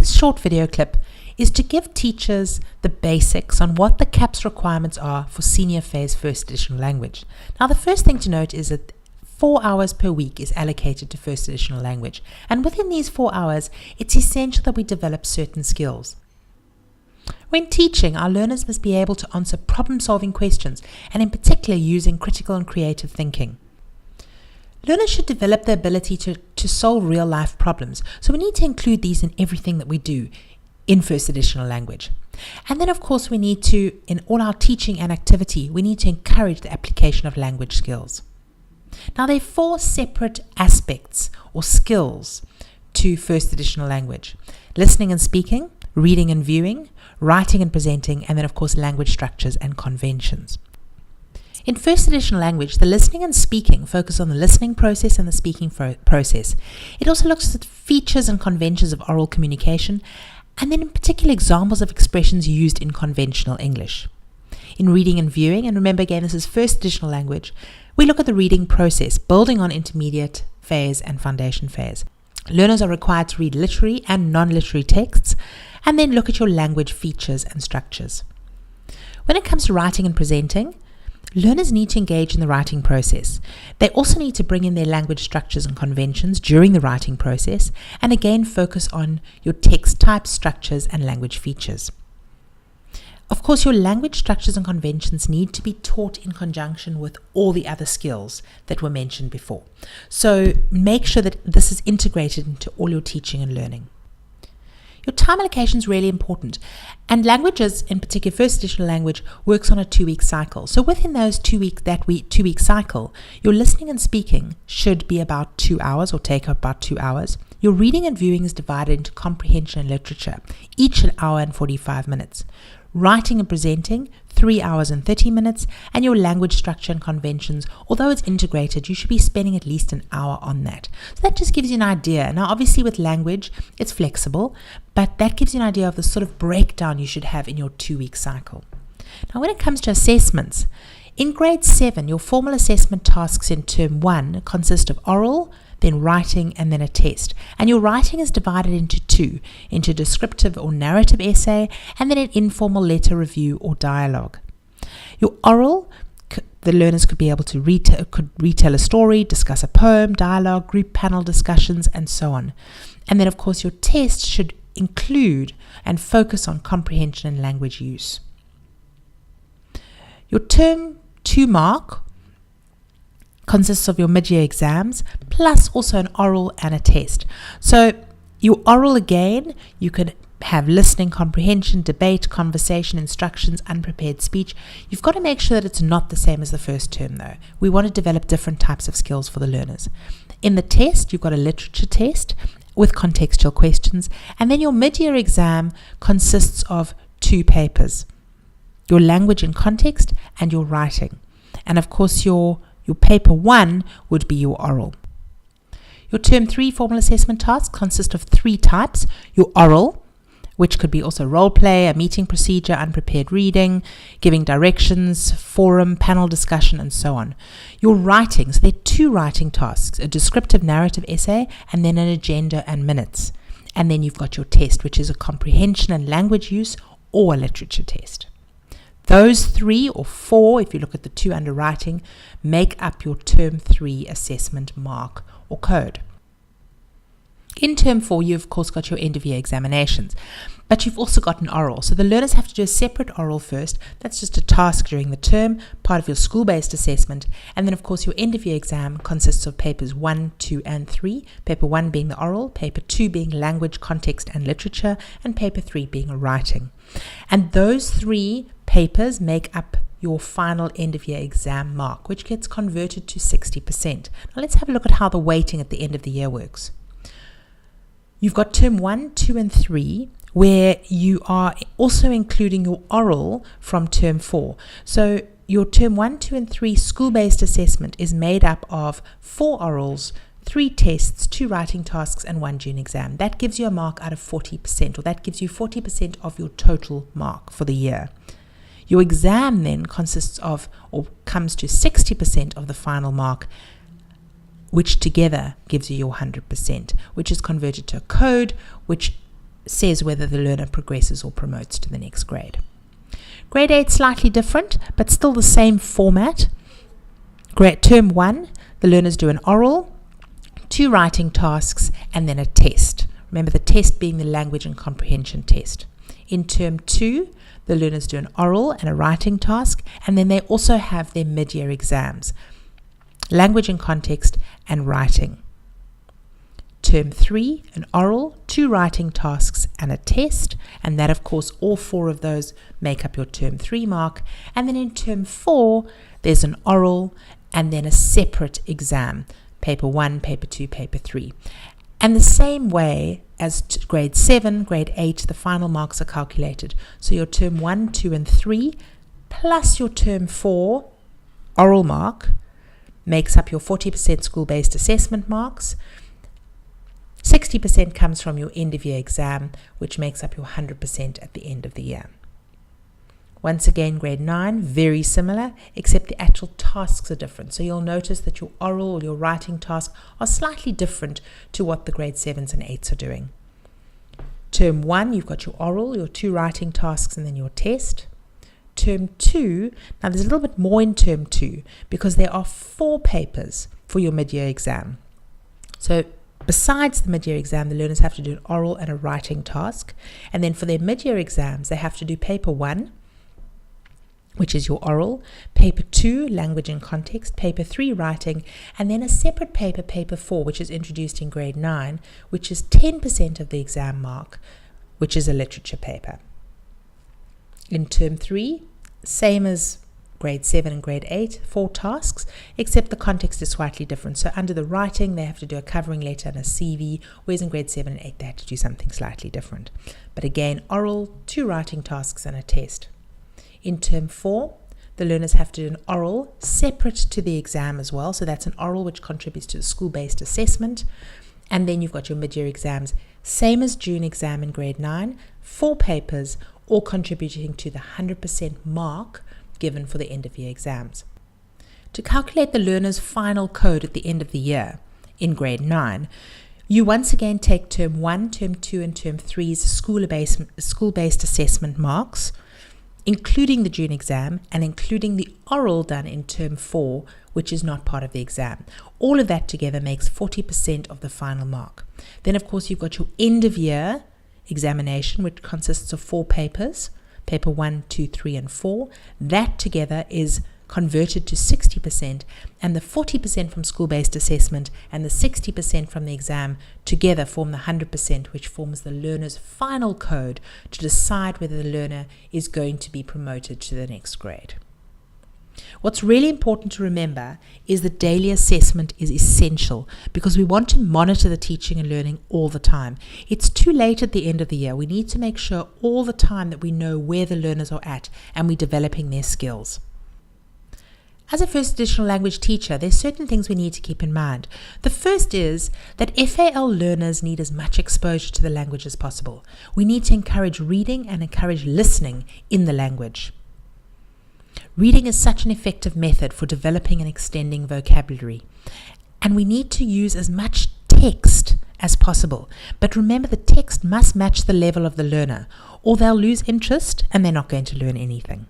this short video clip is to give teachers the basics on what the CAPS requirements are for Senior FA's First Additional Language. Now, the first thing to note is that 4 hours per week is allocated to First Additional Language. And within these 4 hours, it's essential that we develop certain skills. When teaching, our learners must be able to answer problem-solving questions, and in particular using critical and creative thinking. Learners should develop the ability to solve real-life problems, so we need to include these in everything that we do in First Additional Language. And then, of course, we need to, in all our teaching and activity, we need to encourage the application of language skills. Now, there are 4 separate aspects or skills to First Additional Language: listening and speaking, reading and viewing, writing and presenting, and then, of course, language structures and conventions. In First Additional Language, the listening and speaking focus on the listening process and the speaking process. It also looks at features and conventions of oral communication, and then in particular examples of expressions used in conventional English. In reading and viewing, and remember again, this is First Additional Language, we look at the reading process, building on intermediate phase and foundation phase. Learners are required to read literary and non-literary texts, and then look at your language features and structures. When it comes to writing and presenting, learners need to engage in the writing process. They also need to bring in their language structures and conventions during the writing process, and again focus on your text types, structures, and language features. Of course, your language structures and conventions need to be taught in conjunction with all the other skills that were mentioned before. So make sure that this is integrated into all your teaching and learning. Your time allocation is really important, and languages, in particular First Additional Language, works on a 2-week cycle. So within those 2-week cycle, your listening and speaking should be about 2 hours or take about 2 hours. Your reading and viewing is divided into comprehension and literature, each an hour and 45 minutes. Writing and presenting, 3 hours and 30 minutes, and your language structure and conventions, although it's integrated, you should be spending at least an hour on that. So that just gives you an idea. Now, obviously with language, it's flexible, but that gives you an idea of the sort of breakdown you should have in your 2-week cycle. Now, when it comes to assessments, in grade 7, your formal assessment tasks in term 1 consist of oral, then writing, and then a test. And your writing is divided into 2, into descriptive or narrative essay, and then an informal letter review or dialogue. Your oral, the learners could be able to retell a story, discuss a poem, dialogue, group panel discussions, and so on. And then, of course, your test should include and focus on comprehension and language use. Your term 2 mark consists of your mid-year exams, plus also an oral and a test. So your oral, again, you could have listening, comprehension, debate, conversation, instructions, unprepared speech. You've got to make sure that it's not the same as the first term, though. We want to develop different types of skills for the learners. In the test, you've got a literature test with contextual questions, and then your mid-year exam consists of 2 papers, your language and context and your writing. And of course, your paper 1 would be your oral. Your term 3 formal assessment tasks consist of 3 types. Your oral, which could be also role play, a meeting procedure, unprepared reading, giving directions, forum, panel discussion, and so on. Your writing, so there are 2 writing tasks, a descriptive narrative essay, and then an agenda and minutes. And then you've got your test, which is a comprehension and language use or a literature test. Those 3 or 4, if you look at the 2 under writing, make up your term 3 assessment mark or code. In term 4, you've of course got your end of year examinations, but you've also got an oral. So the learners have to do a separate oral first. That's just a task during the term, part of your school-based assessment. And then of course your end of year exam consists of papers 1, 2, and 3. Paper 1 being the oral, paper 2 being language, context, and literature, and paper 3 being a writing. And those 3 papers make up your final end of year exam mark, which gets converted to 60%. Now let's have a look at how the weighting at the end of the year works. You've got term 1, 2, and 3, where you are also including your oral from term 4. So your term 1, 2, and 3 school-based assessment is made up of 4 orals, 3 tests, 2 writing tasks, and 1 June exam. That gives you a mark out of 40%, or that gives you 40% of your total mark for the year. Your exam then consists of, or comes to 60% of the final mark, which together gives you your 100%, which is converted to a code, which says whether the learner progresses or promotes to the next grade. Grade 8 slightly different, but still the same format. Term 1, the learners do an oral, 2 writing tasks, and then a test. Remember the test being the language and comprehension test. In term 2, the learners do an oral and a writing task, and then they also have their mid-year exams, language and context and writing. Term 3, an oral, 2 writing tasks and a test, and that of course all 4 of those make up your term 3 mark. And then in term 4, there's an oral and then a separate exam, paper 1, paper 2, paper 3. And the same way as grade 7, grade 8, the final marks are calculated. So your term 1, 2, and 3 plus your term 4 oral mark makes up your 40% school-based assessment marks. 60% comes from your end-of-year exam, which makes up your 100% at the end of the year. Once again, grade 9, very similar, except the actual tasks are different. So you'll notice that your oral or your writing tasks are slightly different to what the grade 7s and 8s are doing. Term 1, you've got your oral, your 2 writing tasks, and then your test. Term 2, now there's a little bit more in term 2 because there are 4 papers for your mid-year exam. So besides the mid-year exam, the learners have to do an oral and a writing task. And then for their mid-year exams, they have to do paper 1, which is your oral, paper 2, language and context, paper 3, writing, and then a separate paper, paper 4, which is introduced in grade 9, which is 10% of the exam mark, which is a literature paper. In term 3, same as grade 7 and grade 8, 4 tasks, except the context is slightly different. So under the writing, they have to do a covering letter and a CV, whereas in grade 7 and 8, they have to do something slightly different. But again, oral, 2 writing tasks and a test. In term 4, the learners have to do an oral separate to the exam as well. So that's an oral which contributes to the school-based assessment. And then you've got your mid-year exams, same as June exam in grade 9, 4 papers, all contributing to the 100% mark given for the end-of-year exams. To calculate the learner's final code at the end of the year in grade 9, you once again take term 1, term 2, and term 3's school-based assessment marks, including the June exam and including the oral done in term 4, which is not part of the exam. All of that together makes 40% of the final mark. Then, of course, you've got your end-of-year examination, which consists of 4 papers, paper 1, 2, 3, and 4. That together is converted to 60%, and the 40% from school-based assessment and the 60% from the exam together form the 100%, which forms the learner's final code to decide whether the learner is going to be promoted to the next grade. What's really important to remember is that daily assessment is essential because we want to monitor the teaching and learning all the time. It's too late at the end of the year. We need to make sure all the time that we know where the learners are at and we're developing their skills. As a first additional language teacher, there's certain things we need to keep in mind. The first is that FAL learners need as much exposure to the language as possible. We need to encourage reading and encourage listening in the language. Reading is such an effective method for developing and extending vocabulary. And we need to use as much text as possible. But remember, the text must match the level of the learner, or they'll lose interest and they're not going to learn anything.